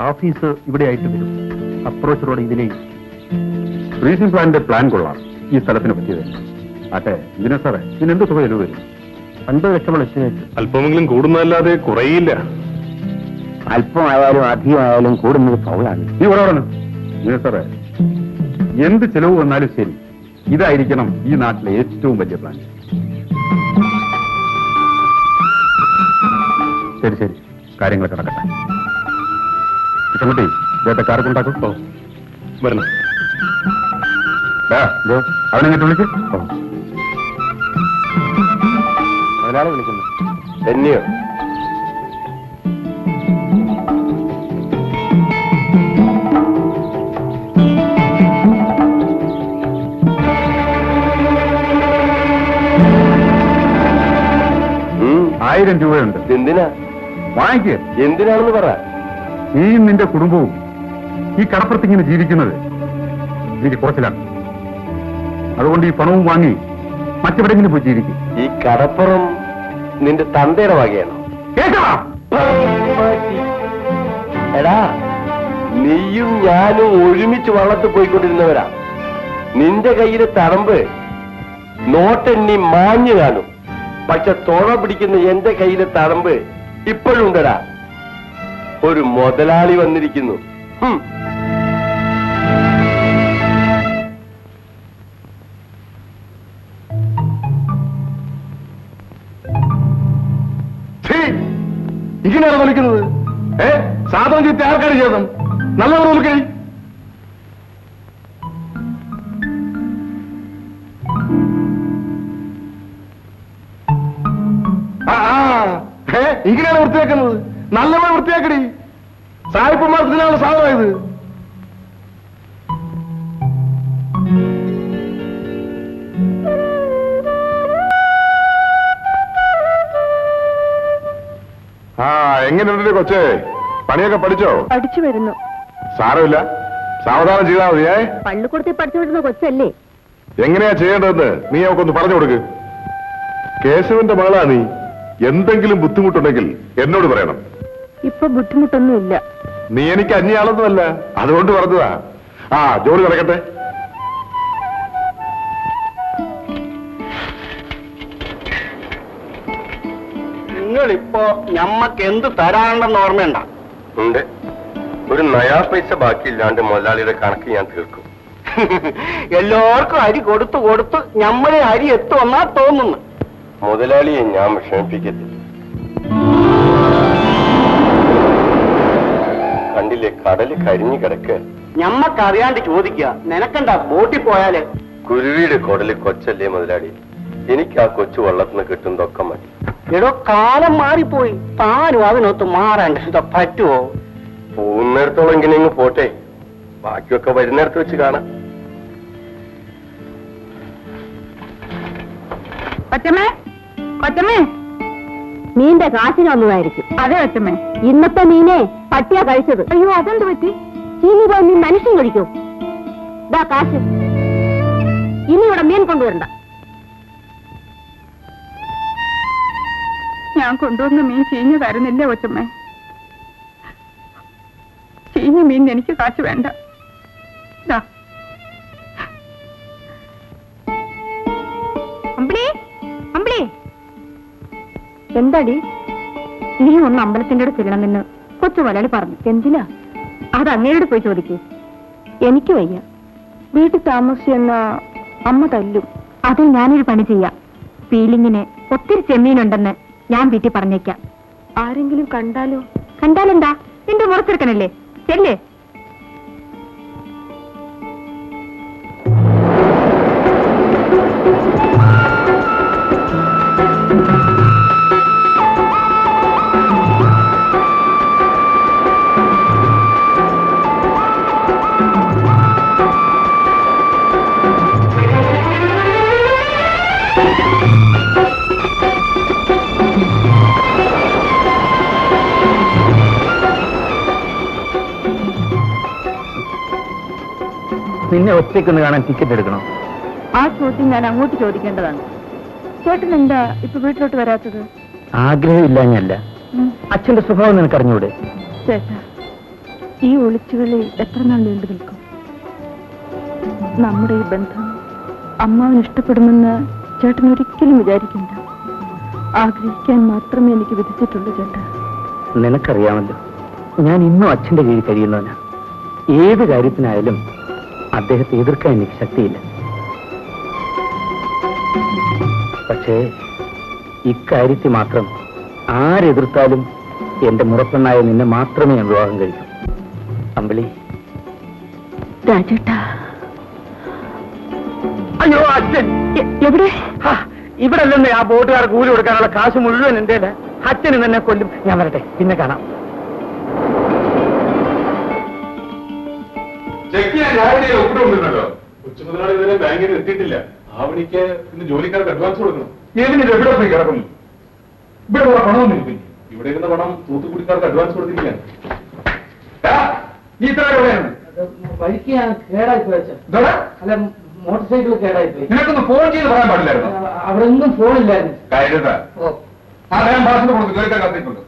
Office ഇവിടെ ആയിട്ട് വരും. അപ്രോച്ച് റോഡ് ഇതിലേ. റീസൺ പ്ലാനിന്റെ പ്ലാൻ കൊള്ളാം. ഈ സ്ഥലത്തിന് പറ്റിയത്. ആട്ടെ, ഇതിനെ സാറേ ഇതിനെന്ത് തുക ചെലവ് വരും? 50 ലക്ഷമുള്ള എസ്റ്റിമേറ്റ്. അല്പമെങ്കിലും കൂടുന്നതല്ലാതെ കുറയില്ല. അല്പമായാലും അധികമായാലും കൂടുന്നത് ഫൗളാണ്. നീ ഒരാളാണ് ഇതിനെ സാറേ. എന്ത് ചെലവ് വന്നാലും ശരി, ഇതായിരിക്കണം ഈ നാട്ടിലെ ഏറ്റവും വലിയ പ്ലാൻ. ശരി ശരി, കാര്യങ്ങൾ കിടക്കട്ടെ. കൃഷ്ണൻകുട്ടി, ഇദ്ദേഹത്തെ കാർ കൊണ്ടാക്കും. വരണം. അവനെങ്ങനെ വിളിച്ചു? ഒരാളെ വിളിക്കുന്നു. ധന്യോ. ₹1000 എന്തിനാ വാങ്ങിക്കുക. എന്തിനാണെന്ന് പറ. നീയും നിന്റെ കുടുംബവും ഈ കടപ്പുറത്തിങ്ങനെ ജീവിക്കുന്നത് നിന്റെ കുറച്ചിലാണ്. അതുകൊണ്ട് ഈ പണവും വാങ്ങി മറ്റെവിടെങ്കിലും പോയി ജീവിക്കും. ഈ കടപ്പുറം നിന്റെ തന്തയുടെ വകയാണോ? കേൾക്കണം. എടാ, നീയും ഞാനും ഒരുമിച്ച് വള്ളത്തിൽ പോയിക്കൊണ്ടിരുന്നവരാ. നിന്റെ കയ്യിലെ തടമ്പ് നോട്ടെണ്ണി മാഞ്ഞു കാണും. പക്ഷെ തോള പിടിക്കുന്ന എന്റെ കയ്യിലെ തടമ്പ് ഇപ്പോഴും ഉണ്ടടാ. ഒരു മുതലാളി വന്നിരിക്കുന്നു. ഇങ്ങനെയാണ് വിളിക്കുന്നത്. സാധനം ചീത്ത ആർക്കാണ് ചെയ്തം? നല്ലവർ വിളിക്കണി. ഇങ്ങനെയാണ് വൃത്തിയാക്കുന്നത്. നല്ലവണ്ണം വൃത്തിയാക്കടി. സായിപ്പന്മാർക്കിനാണ് സാധനം ഇത്. എങ്ങനെയുണ്ട് കൊച്ചേ? പണിയൊക്കെ പഠിച്ചോ? പഠിച്ചു വരുന്നു. സാരമില്ല, സാവധാനം ചെയ്താൽ മതിയേ. പള്ളിക്കൂടത്തിൽ പഠിച്ചു വിടുന്ന കൊച്ചല്ലേ? എങ്ങനെയാ ചെയ്യേണ്ടതെന്ന് നീ അവക്കൊന്ന് പറഞ്ഞു കൊടുക്ക്. കേശവന്റെ മകളാ നീ. എന്തെങ്കിലും ബുദ്ധിമുട്ടുണ്ടെങ്കിൽ എന്നോട് പറയണം. ഇപ്പൊ ബുദ്ധിമുട്ടൊന്നുമില്ല. നീ എനിക്ക് അന്യാളൊന്നുമല്ല, അതുകൊണ്ട് പറഞ്ഞതാ. ജോലി നടക്കട്ടെ. നിങ്ങളിപ്പോ ഞമ്മക്ക് എന്ത് തരാണ്ടെന്ന് ഓർമ്മയുണ്ട? ഉണ്ട്. ഒരു നയാ പൈസ ബാക്കിയില്ലാണ്ട് മുതലാളിയുടെ കണക്ക് ഞാൻ തീർക്കും. എല്ലാവർക്കും അരി കൊടുത്തു കൊടുത്ത് ഞമ്മളെ അരി എത്തുമെന്നാ തോന്നുന്നു. മുതലാളിയെ ഞാൻ വിഷമിപ്പിക്കത്തില്ല. കണ്ടില്ലേ, കടല് കരിഞ്ഞു കിടക്ക്. ഞമ്മക്കറിയാണ്ട് ചോദിക്കുക, നിനക്കെന്താ ബോട്ടിൽ പോയാല്? കുരുവിയുടെ കുടല് കൊച്ചല്ലേ മുതലാളി. എനിക്ക് ആ കൊച്ചു വള്ളത്തിന് കിട്ടുന്നതൊക്കെ മതി. എടോ, കാലം മാറിപ്പോയി. താനും അതിനൊത്ത് മാറാണ്ട് പറ്റുമോ? പോകുന്നിടത്തോളം എങ്ങനെയെങ്കിലും പോട്ടെ. ബാക്കിയൊക്കെ വരുന്നിടത്ത് വെച്ച് കാണാം. കൊച്ചമ്മേ, കൊച്ചമ്മേ, മീന്റെ കാശിന് വന്നതായിരിക്കും. അതെ കൊച്ചമ്മേ, ഇന്നത്തെ മീനെ പട്ടിയാ കഴിച്ചത്. അയ്യോ, അതെന്ത് പറ്റി? ചീനി പോയി മീൻ മനുഷ്യൻ കഴിക്കൂ. ഇതാ കാശ്. ഇനി ഇവിടെ മീൻ കൊണ്ടുവരണ്ട. ഞാൻ കൊണ്ടുവന്ന മീൻ ചീഞ്ഞു തരുന്നില്ല കൊച്ചമ്മേ. ചീഞ്ഞ മീൻ എനിക്ക് കാശ് വേണ്ട. എന്താടി? നീ ഒന്ന് അമ്പലത്തിന്റെ അടുത്ത് ചെല്ലണമെന്ന് കൊച്ചു മുതലാളി പറഞ്ഞു. എന്തിനാ? അത് അങ്ങേരോട് പോയി ചോദിക്കേ. എനിക്ക് വയ്യ. വീട്ടിൽ താമസിച്ചെന്ന അമ്മ തല്ലും. അതിൽ ഞാനൊരു പണി ചെയ്യാം. ഫീലിങ്ങിന് ഒത്തിരി ചെമ്മീനുണ്ടെന്ന് ഞാൻ വീട്ടിൽ പറഞ്ഞേക്കാം. ആരെങ്കിലും കണ്ടാലോ? കണ്ടാലെന്താ? നിന്റെ മുറച്ചെടുക്കണല്ലേ? ചെല്ലേ. നിന്നെ ഒറ്റയ്ക്കൊന്ന് കാണാൻ ടിക്കറ്റ് എടുക്കണം. ആ ചോദ്യം ഞാൻ അങ്ങോട്ട് ചോദിക്കേണ്ടതാണ്. ചേട്ടൻ എന്താ ഇപ്പൊ വീട്ടിലോട്ട് വരാത്തത്? ആഗ്രഹമില്ലാഞ്ഞല്ല. അച്ഛന്റെ സ്വഭാവം നിനക്കറിഞ്ഞൂടെ? ചേട്ടാ, ഈ ഒളിച്ചുകളി എത്ര നാൾ നീണ്ടു നിൽക്കും? നമ്മുടെ ഈ ബന്ധം അമ്മാവൻ ഇഷ്ടപ്പെടുമെന്ന് ചേട്ടൻ ഒരിക്കലും വിചാരിക്കണ്ട. ആഗ്രഹിക്കാൻ മാത്രമേ എനിക്ക് വിധിച്ചിട്ടുള്ളൂ ചേട്ടാ. നിനക്കറിയാമല്ലോ, ഞാൻ ഇന്നും അച്ഛന്റെ കീഴിൽ കഴിയുന്നവനാ. ഏത് കാര്യത്തിനായാലും അദ്ദേഹത്തെ എതിർക്കാൻ എനിക്ക് ശക്തിയില്ല. പക്ഷേ ഇക്കാര്യത്തിൽ മാത്രം ആരെതിർത്താലും എന്റെ മുറപ്പെണ്ണായ നിന്നെ മാത്രമേ ഞാൻ വിവാഹം കഴിക്കൂ. അമ്പിളി. രാജേട്ടാ. അയ്യോ അച്ഛൻ എവിടെ? ഇവിടെ അല്ലെന്നേ ആ ബോട്ടുകാർ കൂലി കൊടുക്കാനുള്ള കാശ് മുഴുവൻ എന്റെ അച്ഛന് തന്നെ കൊല്ലും. ഞാൻ വരട്ടെ, പിന്നെ കാണാം. കൊച്ചുമുതലാളി ഇതുവരെ ബാങ്കിൽ എത്തിയിട്ടില്ല. ആവണിക്ക് ഇന്ന് ജോലിക്കാർക്ക് അഡ്വാൻസ് കൊടുക്കണം. ഏതിന് എവിടെ പോയി കിടക്കുന്നു? ഇവിടെ ഉള്ള പണമൊന്നും ഇവിടെ ഇരുന്ന പണം തൂത്തുക്കുടിക്കാർക്ക് അഡ്വാൻസ് കൊടുത്തിരിക്കുകയാണ്. നീ ഇത്ര എവിടെയാണ്? വഴിക്ക് ഞാൻ കേടായി പോയച്ചാ. അല്ല, മോട്ടോർ സൈക്കിൾ കേടായി പോയി. നിനക്കൊന്ന് ഫോൺ ചെയ്ത് പറയാൻ പാടില്ലായിരുന്നു. അവിടെ ഒന്നും ഫോണില്ലായിരുന്നു. കാര്യത്താ ഞാൻ ഭാഷ കൊടുത്തു ജോലിക്കാർ കത്തിക്കൊണ്ട്.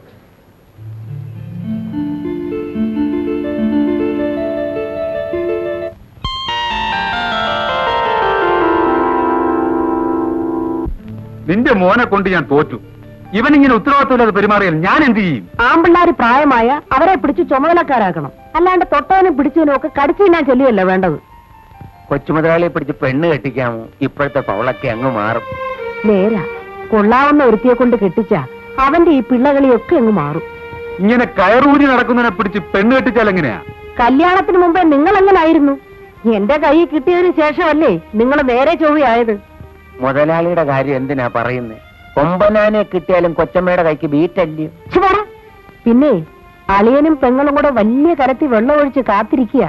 നിന്റെ മോനെ കൊണ്ട് ഞാൻ തോറ്റു. ഇവനിങ്ങനെ ഉത്തരവാദിത്തമില്ലാതെ പെരുമാറിയാൽ ഞാൻ എന്ത് ചെയ്യും? ആമ്പിള്ളാര് പ്രായമായ അവരെ പിടിച്ച് ചുമതലക്കാരാക്കണം. അല്ലാണ്ട് തൊട്ടവനും പിടിച്ചതിനും ഒക്കെ കടിച്ചു തിന്നാൻ ചെല്ലുകയല്ല വേണ്ടത്. കൊച്ചുമുതലാളിയെ പിടിച്ച് പെണ്ണ് കെട്ടിക്കാമോ? ഇപ്പോഴത്തെ പവളൊക്കെ അങ്ങ് മാറും. നേരാ, കൊള്ളാവുന്ന ഒരുത്തിയെ കൊണ്ട് കെട്ടിച്ച അവന്റെ ഈ പിള്ളകളിയൊക്കെ അങ്ങ് മാറും. ഇങ്ങനെ കയറൂരി നടക്കുന്നതിനെ പിടിച്ച് പെണ്ണ് കെട്ടിച്ചാൽ എങ്ങനെയാ? കല്യാണത്തിന് മുമ്പേ നിങ്ങൾ എങ്ങനായിരുന്നു? എന്റെ കൈ കിട്ടിയതിനു ശേഷമല്ലേ നിങ്ങൾ നേരെ ചൊവ്വയായത്. മുതലാളിയുടെ കാര്യം എന്തിനാ പറയുന്നേ? കൊമ്പനാനെ കിട്ടിയാലും കൊച്ചമ്മയുടെ കൈക്ക് ബീറ്റല്ലേ. പിന്നെ അളിയനും പെങ്ങളും കൂടെ വലിയ കരത്തിൽ വെള്ളം ഒഴിച്ച് കാത്തിരിക്കുക.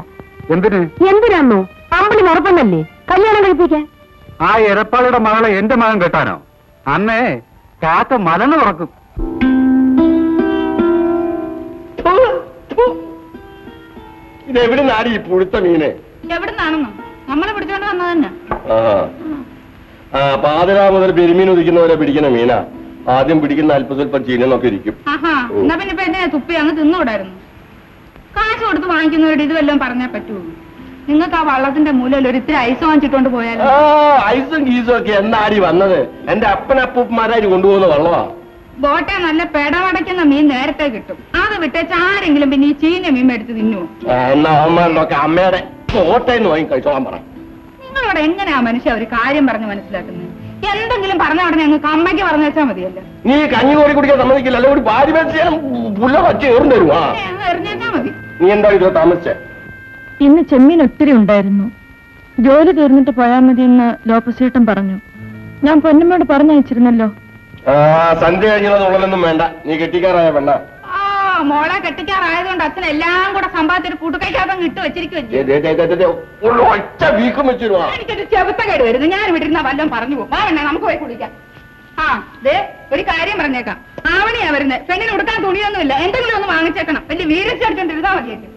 എന്തിനാന്നോ? അമ്പിളി മറപ്പന്നല്ലേ കല്യാണം കഴിപ്പിക്കാൻ. ആ എരപ്പാളിയുടെ മകളെ എന്റെ മകൻ കെട്ടാനോ? അന്നേ കാക്ക മലന്ന് തുറക്കും. ഇതെവിടെ നാടി ഈ പുഴുത്ത മീനെ? എവിടുന്നാണെന്നോ? നമ്മളെ പിടിച്ചോണ്ട് വന്നത് തന്നെ. പാതിരാ മുതൽ പെരുമീൻ ഉദിക്കുന്നവരെ പിടിക്കുന്ന മീനാ. ആദ്യം പിടിക്കുന്ന അല്പസ്വല്പം ചീനൊക്കെ ഇരിക്കും. എന്നാ പിന്നെ ഇപ്പൊ എന്നെ തുപ്പി അങ്ങ് തിന്നുകൂടായിരുന്നു. കാശ് കൊടുത്ത് വാങ്ങിക്കുന്നവരുടെ ഇത് വല്ലതും പറഞ്ഞാൽ പറ്റുമോ? നിങ്ങൾക്ക് ആ വള്ളത്തിന്റെ മൂലയിൽ ഒരു ഇത്തിരി ഐസ് വാങ്ങിച്ചിട്ടോണ്ട് പോയാലോ? ഐസും ഗീസും ഒക്കെ എന്നാടി വന്നത്? എന്റെ അപ്പനപ്പൂപ്പന്മാരായി കൊണ്ടുപോകുന്ന വള്ളമാ. ബോട്ടെ നല്ല പെടവടയ്ക്കുന്ന മീൻ നേരത്തെ കിട്ടും. അത് വിട്ടേച്ച് ആരെങ്കിലും പിന്നെ ഈ ചീഞ്ഞ മീൻ എടുത്ത് തിന്നുവോ? എന്നാ അവന്മാരിലൊക്കെ അമ്മയുടെ ബോട്ടേന്ന് വാങ്ങി കഴിച്ചോളാൻ പറ. നിങ്ങളോട് എങ്ങനെയാ മനുഷ്യ ഒരു കാര്യം പറഞ്ഞ് മനസ്സിലാക്കുന്നത്? എന്തെങ്കിലും പറഞ്ഞ ഉടനെ ഞങ്ങൾക്ക് അമ്മയ്ക്ക് പറഞ്ഞു വെച്ചാൽ മതിയല്ലോ. നീ കഞ്ഞി കോരി കുടിക്കാൻ സമ്മതിക്കില്ല. അല്ലെ ഒരു ഭാര്യ വെച്ചാൽ പുല്ല വച്ച് ഏറും തരുവാ. എറിഞ്ഞേച്ചാ മതി. നീ എന്താ ഇത് താമസിച്ചേ? ഇന്ന് ചെമ്മീൻ ഒത്തിരി ഉണ്ടായിരുന്നു. ജോലി തീർന്നിട്ട് പോയാൽ മതി എന്ന് ലോപ്പസേട്ടൻ പറഞ്ഞു. ഞാൻ പൊന്നമ്മയോട് പറഞ്ഞയച്ചിരുന്നല്ലോ. സന്ധ്യ കഴിഞ്ഞതൊന്നും വേണ്ട. നീ കെട്ടിക്കാറായ വേണ്ട. മോളെ കെട്ടിക്കാറായതുകൊണ്ട് അച്ഛൻ എല്ലാം കൂടെ സമ്പാദിച്ചൊരു കൂട്ടുകൈക്കാതം ഇട്ട് വെച്ചിരിക്കുമല്ലോ. ഒറ്റ വീക്കും വെച്ചിരുവാ. എനിക്കൊരു ചെറുത്തക്കേട് വരുന്നു. ഞാൻ വിട്ടിരുന്ന വല്ലതും പറഞ്ഞു പോകും. വേണ്ട, നമുക്ക് പോയി കുടിക്കാം. ഒരു കാര്യം പറഞ്ഞേക്കാം. ആവണിയാ വരുന്നത്. പെണ്ണിന് ഉടുക്കാൻ തുണിയൊന്നുമില്ല. എന്തെങ്കിലും ഒന്ന് വാങ്ങിച്ചേക്കണം. വലിയ വീരച്ചടിച്ചോണ്ടിരുന്നാ മതിയായിട്ട്.